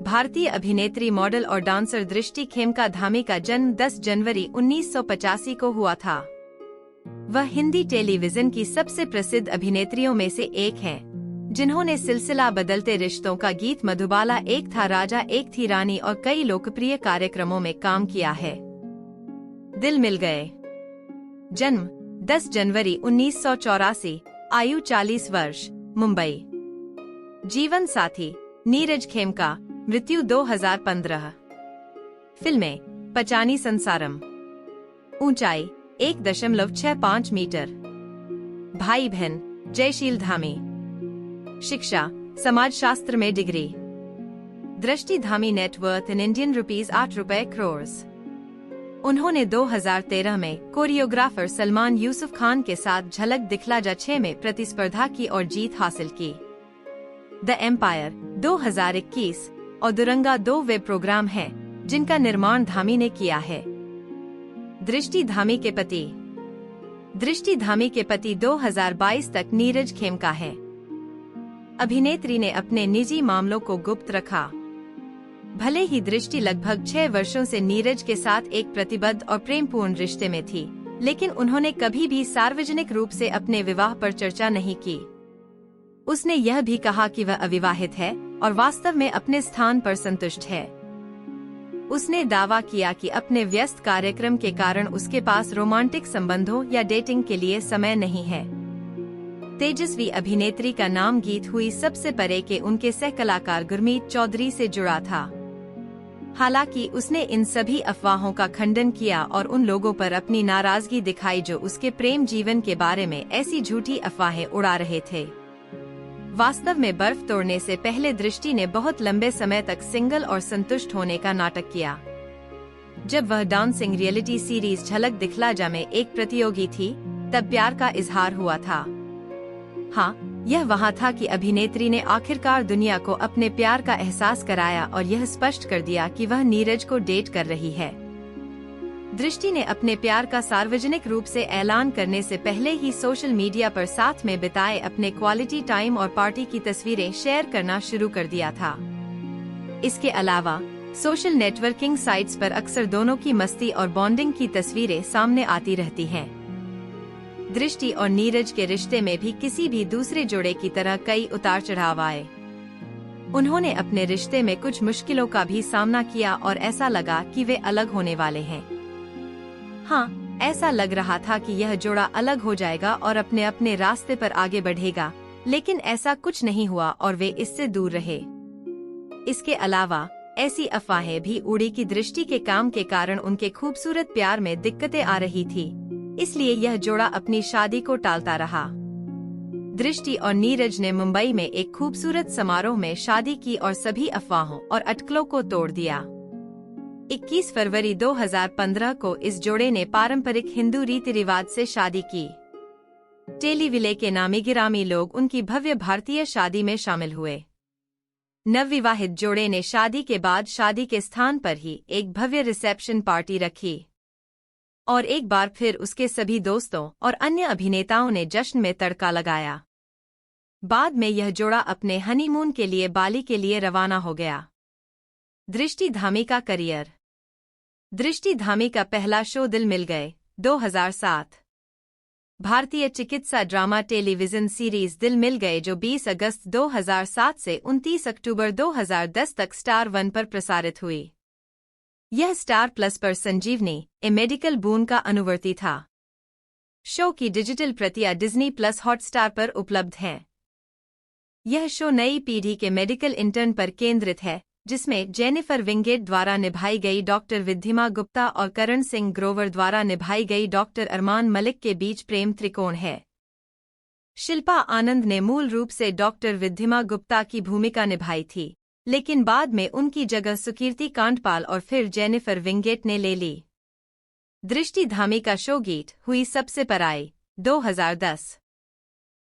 भारतीय अभिनेत्री, मॉडल और डांसर दृष्टि खेमका धामी का जन्म 10 जनवरी 1985 को हुआ था। वह हिंदी टेलीविजन की सबसे प्रसिद्ध अभिनेत्रियों में से एक हैं, जिन्होंने सिलसिला बदलते रिश्तों का, गीत मधुबाला, एक था राजा एक थी रानी और कई लोकप्रिय कार्यक्रमों में काम किया है। दिल मिल गए। जन्म 10 जनवरी 1984, आयु 40 वर्ष, मुंबई। जीवन साथी नीरज खेमका, मृत्यु 2015। फिल्में पचानी संसारम। ऊंचाई 1.65 मीटर। भाई बहन जयशील धामी। शिक्षा समाजशास्त्र में डिग्री। दृष्टि Dhami net worth in Indian rupees 8 रुपए करोड़। उन्होंने 2013 में कोरियोग्राफर सलमान यूसुफ खान के साथ झलक दिखला जा 6 में प्रतिस्पर्धा की और जीत हासिल की। द एम्पायर 2021 और दुरंगा 2 वे प्रोग्राम हैं, जिनका निर्माण धामी ने किया है। दृष्टि धामी के पति। दृष्टि धामी के पति 2022 तक नीरज खेमका है। अभिनेत्री ने अपने निजी मामलों को गुप्त रखा। भले ही दृष्टि लगभग 6 वर्षों से नीरज के साथ एक प्रतिबद्ध और प्रेमपूर्ण रिश्ते में थी, लेकिन उन्होंने कभी भी सार्वजनिक रूप से अपने विवाह पर चर्चा नहीं की। उसने यह भी कहा कि वह अविवाहित है और वास्तव में अपने स्थान पर संतुष्ट है। उसने दावा किया कि अपने व्यस्त कार्यक्रम के कारण उसके पास रोमांटिक संबंधों या डेटिंग के लिए समय नहीं है। तेजस्वी अभिनेत्री का नाम गीत हुई सबसे परे के उनके सह कलाकार गुरमीत चौधरी से जुड़ा था। हालांकि उसने इन सभी अफवाहों का खंडन किया और उन लोगों पर अपनी नाराजगी दिखाई जो उसके प्रेम जीवन के बारे में ऐसी झूठी अफवाहें उड़ा रहे थे। वास्तव में बर्फ तोड़ने से पहले दृष्टि ने बहुत लंबे समय तक सिंगल और संतुष्ट होने का नाटक किया। जब वह डांसिंग रियलिटी सीरीज झलक दिखला जा में एक प्रतियोगी थी, तब प्यार का इजहार हुआ था। हाँ, यह वहाँ था कि अभिनेत्री ने आखिरकार दुनिया को अपने प्यार का एहसास कराया और यह स्पष्ट कर दिया कि वह नीरज को डेट कर रही है। दृष्टि ने अपने प्यार का सार्वजनिक रूप से ऐलान करने से पहले ही सोशल मीडिया पर साथ में बिताए अपने क्वालिटी टाइम और पार्टी की तस्वीरें शेयर करना शुरू कर दिया था। इसके अलावा सोशल नेटवर्किंग साइट्स पर अक्सर दोनों की मस्ती और बॉन्डिंग की तस्वीरें सामने आती रहती हैं। दृष्टि और नीरज के रिश्ते में भी किसी भी दूसरे जोड़े की तरह कई उतार चढ़ाव आए। उन्होंने अपने रिश्ते में कुछ मुश्किलों का भी सामना किया और ऐसा लगा कि वे अलग होने वाले हैं। हाँ, ऐसा लग रहा था कि यह जोड़ा अलग हो जाएगा और अपने अपने रास्ते पर आगे बढ़ेगा, लेकिन ऐसा कुछ नहीं हुआ और वे इससे दूर रहे। इसके अलावा ऐसी अफवाहें भी उड़ी कि दृष्टि के काम के कारण उनके खूबसूरत प्यार में दिक्कतें आ रही थी, इसलिए यह जोड़ा अपनी शादी को टालता रहा। दृष्टि और नीरज ने मुंबई में एक खूबसूरत समारोह में शादी की और सभी अफवाहों और अटकलों को तोड़ दिया। 21 फरवरी 2015 को इस जोड़े ने पारंपरिक हिंदू रीति रिवाज से शादी की। टेलीविले के नामी गिरामी लोग उनकी भव्य भारतीय शादी में शामिल हुए। नवविवाहित जोड़े ने शादी के बाद शादी के स्थान पर ही एक भव्य रिसेप्शन पार्टी रखी और एक बार फिर उसके सभी दोस्तों और अन्य अभिनेताओं ने जश्न में तड़का लगाया। बाद में यह जोड़ा अपने हनीमून के लिए बाली के लिए रवाना हो गया। दृष्टि धामी का करियर। दृष्टि धामी का पहला शो दिल मिल गए 2007। भारतीय चिकित्सा ड्रामा टेलीविजन सीरीज दिल मिल गए, जो 20 अगस्त 2007 से 29 अक्टूबर 2010 तक स्टार 1 पर प्रसारित हुई। यह स्टार प्लस पर संजीवनी, ए मेडिकल बून का अनुवर्ती था। शो की डिजिटल प्रतियां डिज्नी प्लस हॉटस्टार पर उपलब्ध हैं। यह शो नई पीढ़ी के मेडिकल इंटर्न पर केंद्रित है, जिसमें जेनिफर विंगेट द्वारा निभाई गई डॉक्टर विद्धिमा गुप्ता और करण सिंह ग्रोवर द्वारा निभाई गई डॉक्टर अरमान मलिक के बीच प्रेम त्रिकोण है। शिल्पा आनंद ने मूल रूप से डॉक्टर विद्धिमा गुप्ता की भूमिका निभाई थी, लेकिन बाद में उनकी जगह सुकीर्ति कांडपाल और फिर जेनिफर विंगेट ने ले ली। दृष्टि धामी का शो गीत हुई सबसे पराई 2010।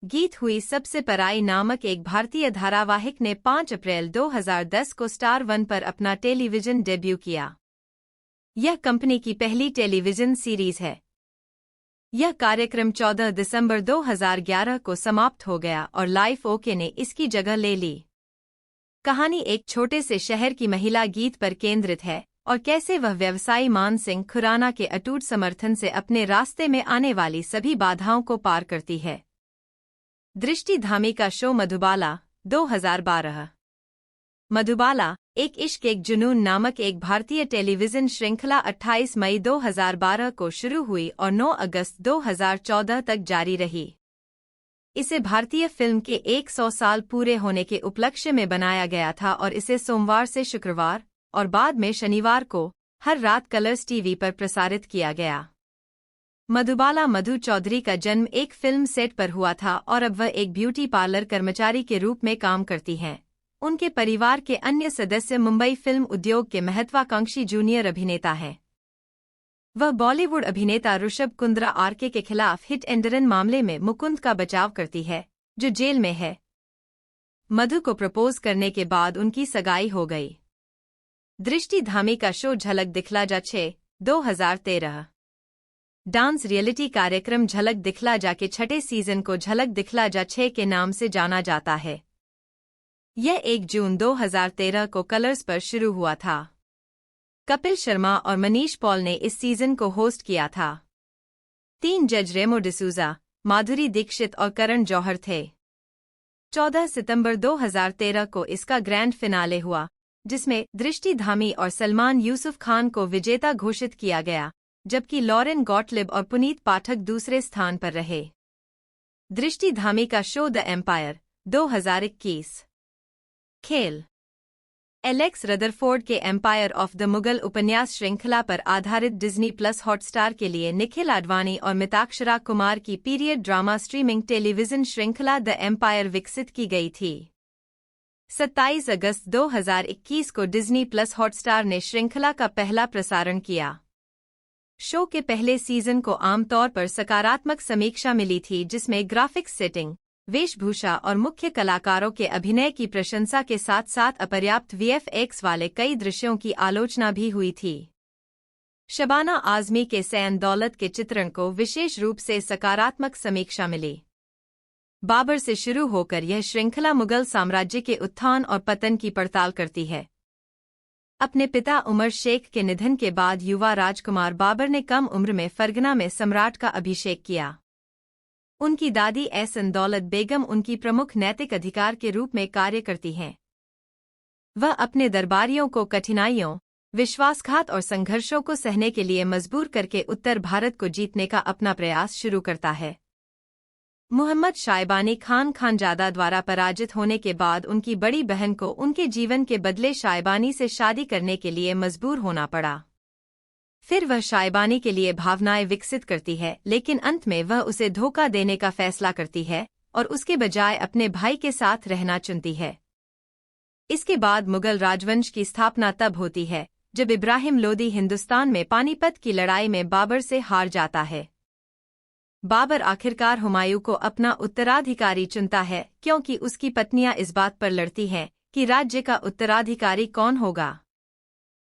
गीत हुई सबसे पराई नामक एक भारतीय धारावाहिक ने 5 अप्रैल 2010 को स्टार 1 पर अपना टेलीविजन डेब्यू किया। यह कंपनी की पहली टेलीविजन सीरीज है। यह कार्यक्रम 14 दिसंबर 2011 को समाप्त हो गया और लाइफ ओके ने इसकी जगह ले ली। कहानी एक छोटे से शहर की महिला गीत पर केंद्रित है और कैसे वह व्यवसायी मान सिंह खुराना के अटूट समर्थन से अपने रास्ते में आने वाली सभी बाधाओं को पार करती है। दृष्टि धामी का शो मधुबाला 2012। मधुबाला एक इश्क एक जुनून नामक एक भारतीय टेलीविजन श्रृंखला 28 मई 2012 को शुरू हुई और 9 अगस्त 2014 तक जारी रही। इसे भारतीय फिल्म के 100 साल पूरे होने के उपलक्ष्य में बनाया गया था और इसे सोमवार से शुक्रवार और बाद में शनिवार को हर रात कलर्स टीवी पर प्रसारित किया गया। मधुबाला मधु चौधरी का जन्म एक फिल्म सेट पर हुआ था और अब वह एक ब्यूटी पार्लर कर्मचारी के रूप में काम करती हैं। उनके परिवार के अन्य सदस्य मुंबई फिल्म उद्योग के महत्वाकांक्षी जूनियर अभिनेता हैं। वह बॉलीवुड अभिनेता ऋषभ कुंद्रा आरके के खिलाफ हिट एंड रन मामले में मुकुंद का बचाव करती है, जो जेल में है। मधु को प्रपोज करने के बाद उनकी सगाई हो गई। दृष्टि धामी का शो झलक दिखला जा 6 2013। डांस रियलिटी कार्यक्रम झलक दिखला जा के 6ठे सीजन को झलक दिखला जा 6 के नाम से जाना जाता है। यह 1 जून 2013 को कलर्स पर शुरू हुआ था। कपिल शर्मा और मनीष पॉल ने इस सीजन को होस्ट किया था। 3 जज रेमो डिसूजा, माधुरी दीक्षित और करण जौहर थे। 14 सितंबर 2013 को इसका ग्रैंड फिनाले हुआ, जिसमें दृष्टि धामी और सलमान यूसुफ खान को विजेता घोषित किया गया, जबकि लॉरेन गॉटलिब और पुनीत पाठक दूसरे स्थान पर रहे। दृष्टि धामी का शो द एम्पायर 2021। खेल। एलेक्स रदरफोर्ड के एम्पायर ऑफ द मुगल उपन्यास श्रृंखला पर आधारित डिज्नी प्लस हॉटस्टार के लिए निखिल आडवाणी और मिताक्षरा कुमार की पीरियड ड्रामा स्ट्रीमिंग टेलीविजन श्रृंखला द एम्पायर विकसित की गई थी। 27 अगस्त 2021 को डिज्नी प्लस हॉटस्टार ने श्रृंखला का पहला प्रसारण किया। शो के पहले सीजन को आमतौर पर सकारात्मक समीक्षा मिली थी, जिसमें ग्राफिक्स सेटिंग, वेशभूषा और मुख्य कलाकारों के अभिनय की प्रशंसा के साथ साथ अपर्याप्त वीएफएक्स वाले कई दृश्यों की आलोचना भी हुई थी। शबाना आज़मी के सैन दौलत के चित्रण को विशेष रूप से सकारात्मक समीक्षा मिली। बाबर से शुरू होकर यह श्रृंखला मुगल साम्राज्य के उत्थान और पतन की पड़ताल करती है। अपने पिता उमर शेख के निधन के बाद युवा राजकुमार बाबर ने कम उम्र में फरगना में सम्राट का अभिषेक किया। उनकी दादी एहसन दौलत बेगम उनकी प्रमुख नैतिक अधिकार के रूप में कार्य करती हैं। वह अपने दरबारियों को कठिनाइयों, विश्वासघात और संघर्षों को सहने के लिए मजबूर करके उत्तर भारत को जीतने का अपना प्रयास शुरू करता है। मुहम्मद शायबानी खान खानजादा द्वारा पराजित होने के बाद उनकी बड़ी बहन को उनके जीवन के बदले शायबानी से शादी करने के लिए मजबूर होना पड़ा। फिर वह शायबानी के लिए भावनाएं विकसित करती है, लेकिन अंत में वह उसे धोखा देने का फैसला करती है और उसके बजाय अपने भाई के साथ रहना चुनती है। इसके बाद मुगल राजवंश की स्थापना तब होती है जब इब्राहिम लोदी हिंदुस्तान में पानीपत की लड़ाई में बाबर से हार जाता है। बाबर आखिरकार हुमायूं को अपना उत्तराधिकारी चुनता है, क्योंकि उसकी पत्नियां इस बात पर लड़ती हैं कि राज्य का उत्तराधिकारी कौन होगा।